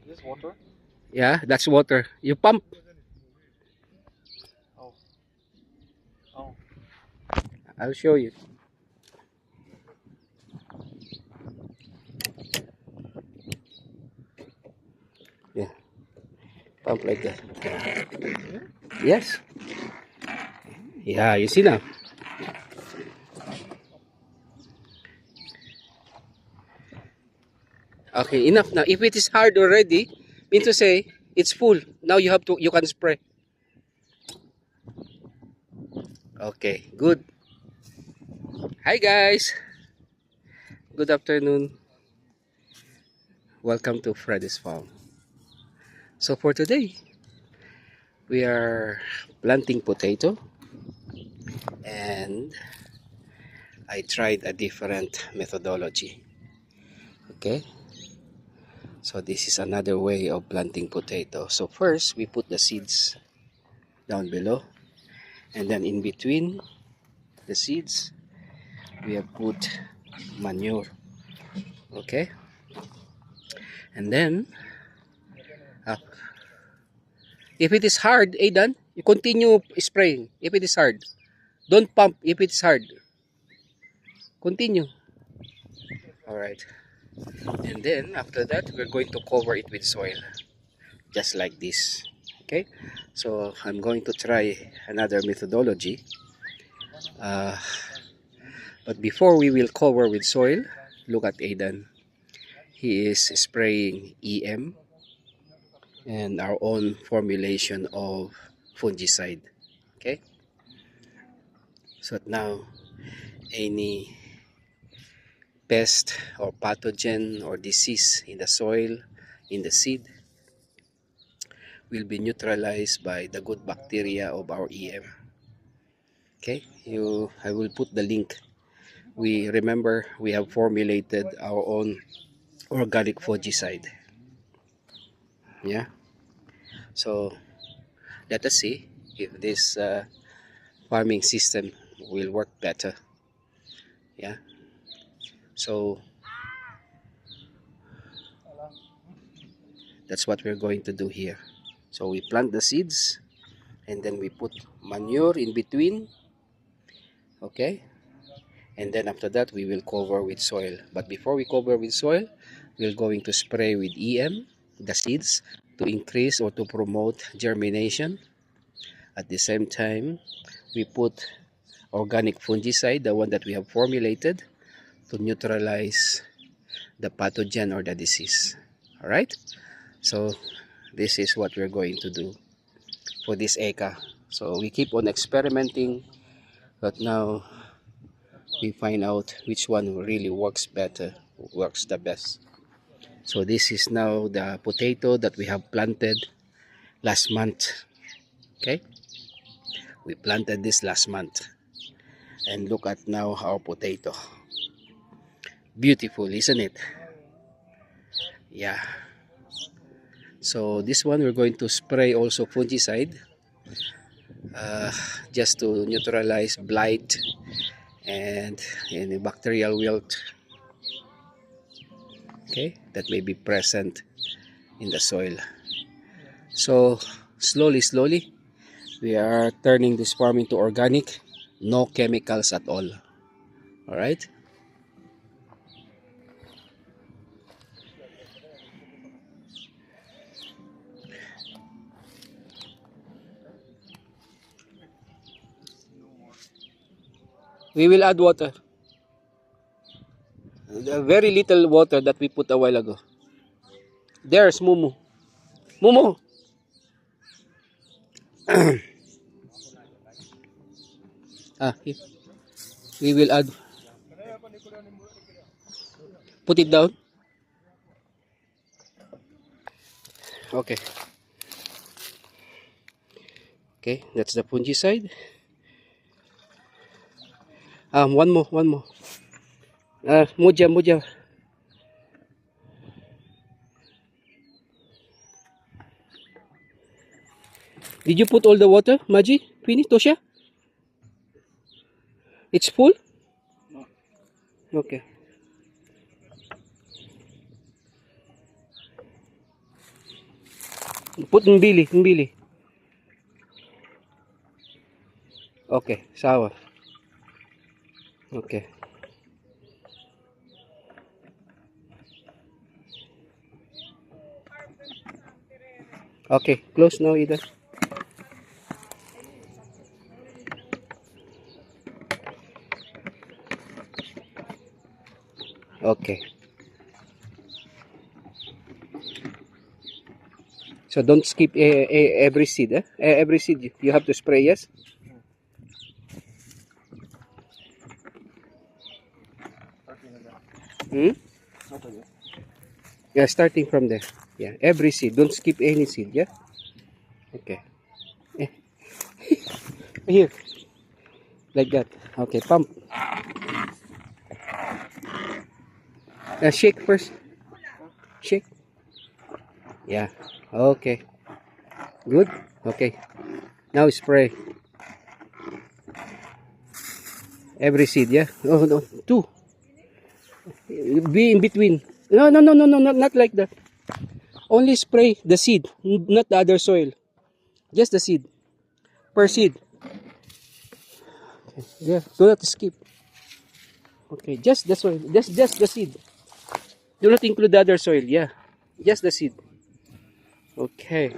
This water? Yeah, that's water. You pump. Oh, oh. I'll show you. Yeah, pump like that. Yes. Yeah, you see now. Okay, enough now. If it is hard already, mean to say it's full. Now you can spray. Okay, good. Hi guys. Good afternoon. Welcome to Freddy's Farm. So for today, we are planting potato and I tried a different methodology. Okay? So this is another way of planting potato. So first, we put the seeds down below and then in between the seeds, we have put manure. Okay? And then uh, if it is hard, Aidan, you continue spraying. If it is hard, don't pump if it's hard. Continue. All right. And then after that, we're going to cover it with soil, just like this. Okay. So I'm going to try another methodology. Uh, but before we will cover with soil, look at Aidan. He is spraying EM and our own formulation of fungicide. Okay. So now any pest or pathogen or disease in the soil, in the seed, will be neutralized by the good bacteria of our EM. Okay, I will put the link. We remember we have formulated our own organic fungicide. Yeah, so let us see if this farming system will work better. Yeah, so that's what we're going to do here. So we plant the seeds and then we put manure in between. Okay, and then after that we will cover with soil. But before we cover with soil, we're going to spray with EM the seeds to increase or to promote germination. At the same time, we put organic fungicide, the one that we have formulated, to neutralize the pathogen or the disease. All right, so this is what we're going to do for this eka. So we keep on experimenting, but now we find out which one really works better, works the best. So this is now the potato that we have planted last month. Okay, we planted this last month and look at now our potato. Beautiful, isn't it? Yeah, so this one we're going to spray also fungicide, uh, just to neutralize blight and any bacterial wilt, okay, that may be present in the soil. So slowly we are turning this farm into organic, no chemicals at all. All right, we will add water, the very little water that we put a while ago. There's Mumu. Mumu, we will add, put it down. Okay, okay, that's the fungicide. One more. Muja. Did you put all the water, Maji? Finish, Tosha? It's full? Okay. Put in bili. Okay, sawa. Okay. Okay, close now, Ida. Okay. So don't skip every seed, eh? Every seed you have to spray, yes? Starting na lang. Hmm? Nato yun. Yeah, starting from there. Yeah, every seed. Don't skip any seed, yeah? Okay. Eh, here. Like that. Okay, pump. Shake first. Shake. Yeah. Okay. Good. Okay. Now spray. Every seed, yeah? Oh, no. Two. Be in between. No, not like that. Only spray the seed, not the other soil. Just the seed. Per seed. Yeah, do not skip. Okay, just the soil. Just the seed. Do not include the other soil. Yeah, just the seed. Okay.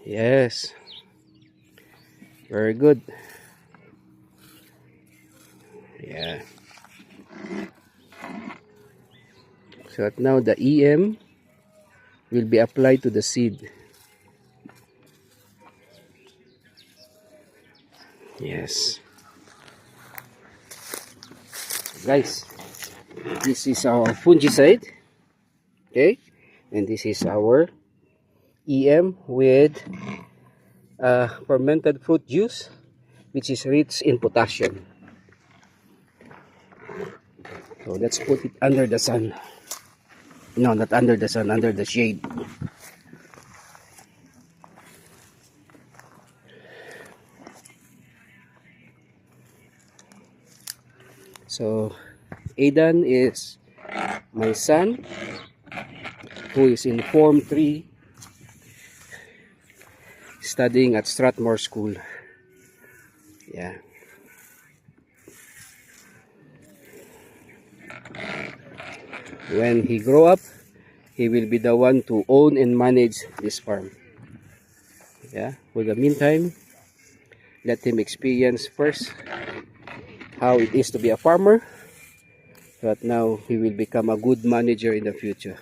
Yes. Very good. Yeah. So that now the EM will be applied to the seed. Yes. Guys, this is our fungicide. Okay. And this is our EM with fermented fruit juice, which is rich in potassium. So let's put it under the sun. No, not under the sun, under the shade. So Aidan is my son who is in Form 3 studying at Strathmore School. Yeah. When he grow up, he will be the one to own and manage this farm. Yeah. For the meantime, let him experience first how it is to be a farmer. But now he will become a good manager in the future.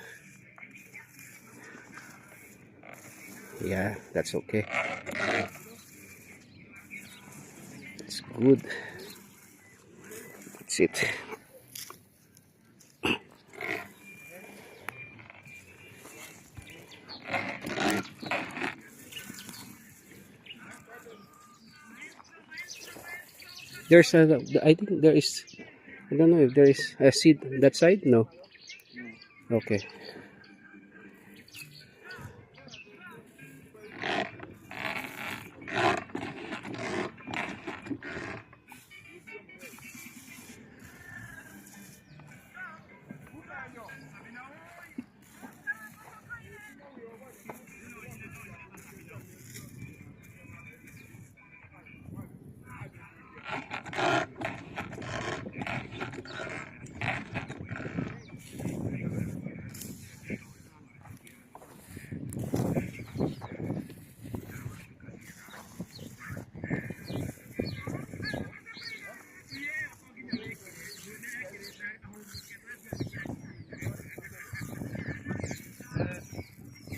Yeah, that's okay. It's good. That's it. There's a, I think there is, I don't know if there is a seed on that side. No. Okay.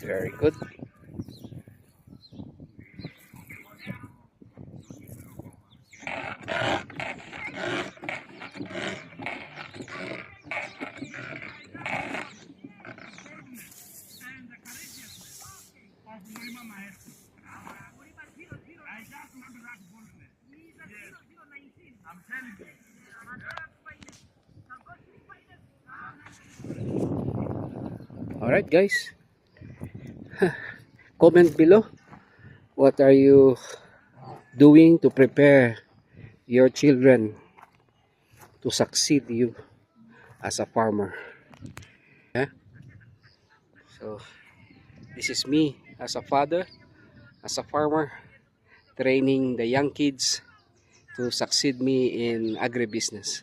Very good. All right, guys. Comment below. What are you doing to prepare your children to succeed you as a farmer? Yeah. So This is me as a father, as a farmer, training the young kids to succeed me in agribusiness.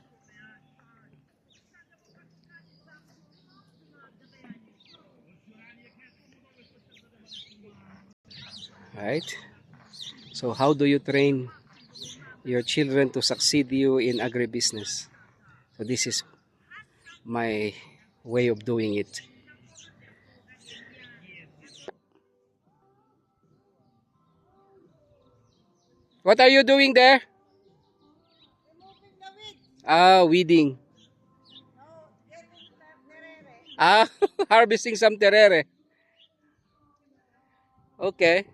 Right? So how do you train your children to succeed you in agribusiness? So this is my way of doing it. What are you doing there? Removing the weeds. Ah, weeding. No, getting the terere. Ah, harvesting some terere. Okay.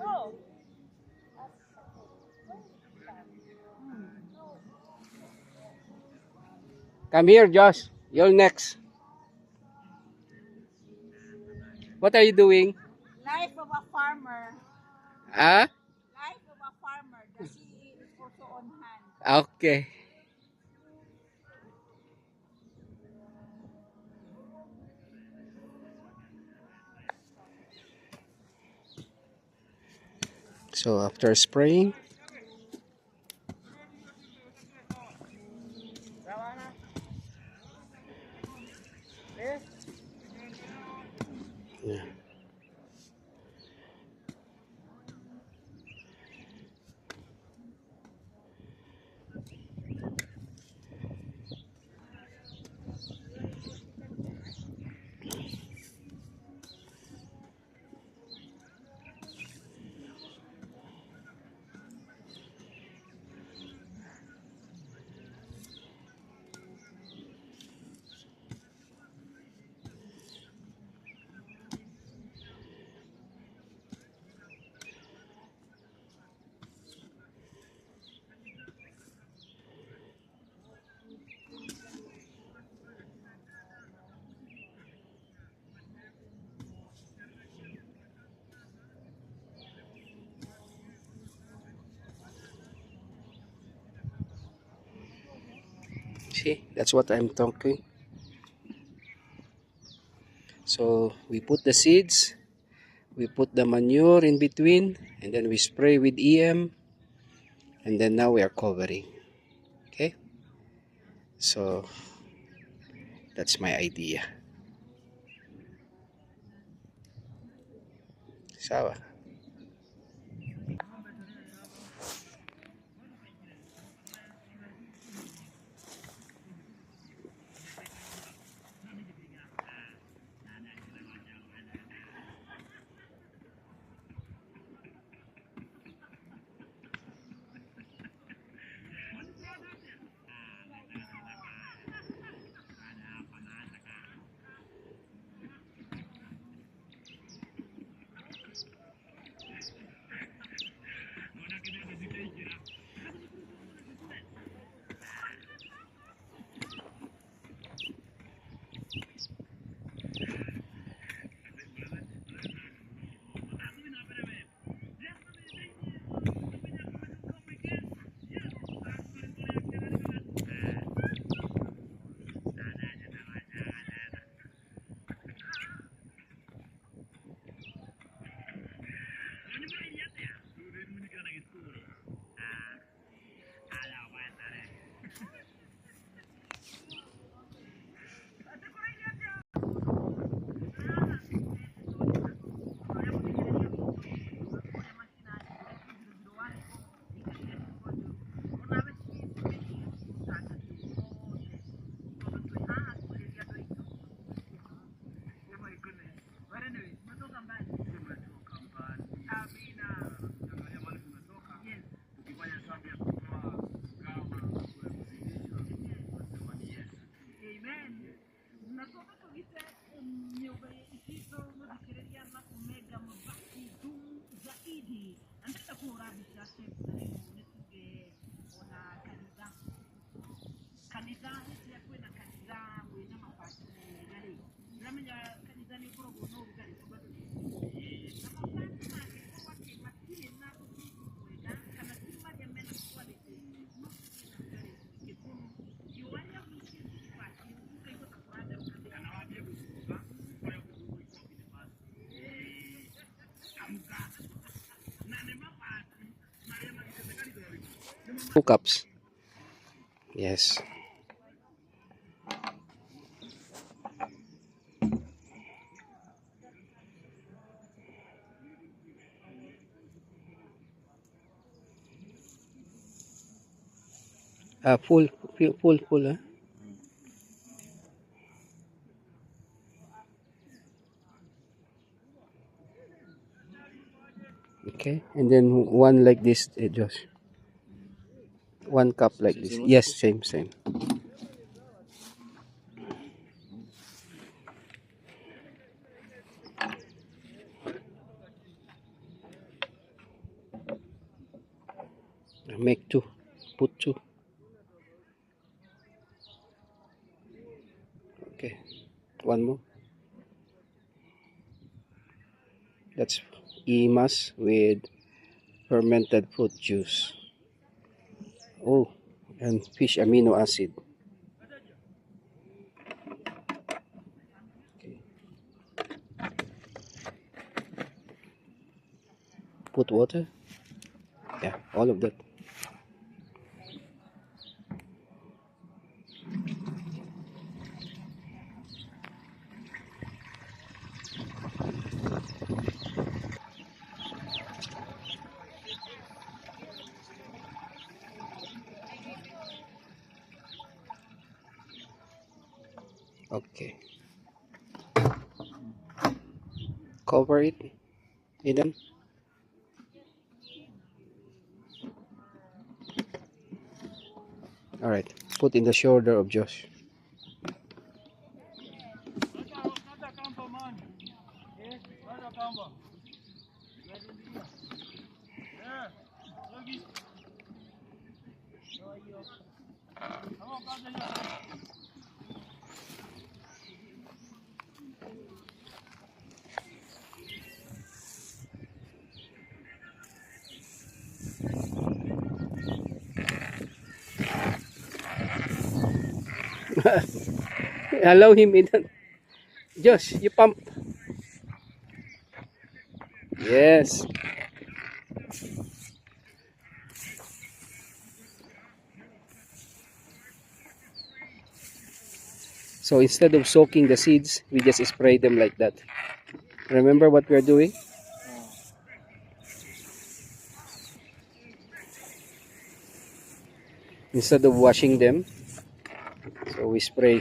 No. Come here, Josh. You're next. What are you doing? Life of a farmer. Ah? Life of a farmer. The CE is also on hand. Okay. So after spraying, yeah. See, that's what I'm talking. So we put the seeds, we put the manure in between, and then we spray with EM, and then now we are covering. Okay? So that's my idea. Sawa. cups. Yes. Full, full, huh? Okay, and then one like this, Josh. One cup like this. Yes, same. Make two. Put two. Okay, one more. That's imas with fermented fruit juice. Oh, and fish amino acid. Okay. Put water. Yeah, all of that. Okay. Cover it, Eden. All right. Put in the shoulder of Josh. Allow him, Eden. Josh, you pump. Yes. So instead of soaking the seeds, we just spray them like that. Remember what we are doing? Instead of washing them, so we spray.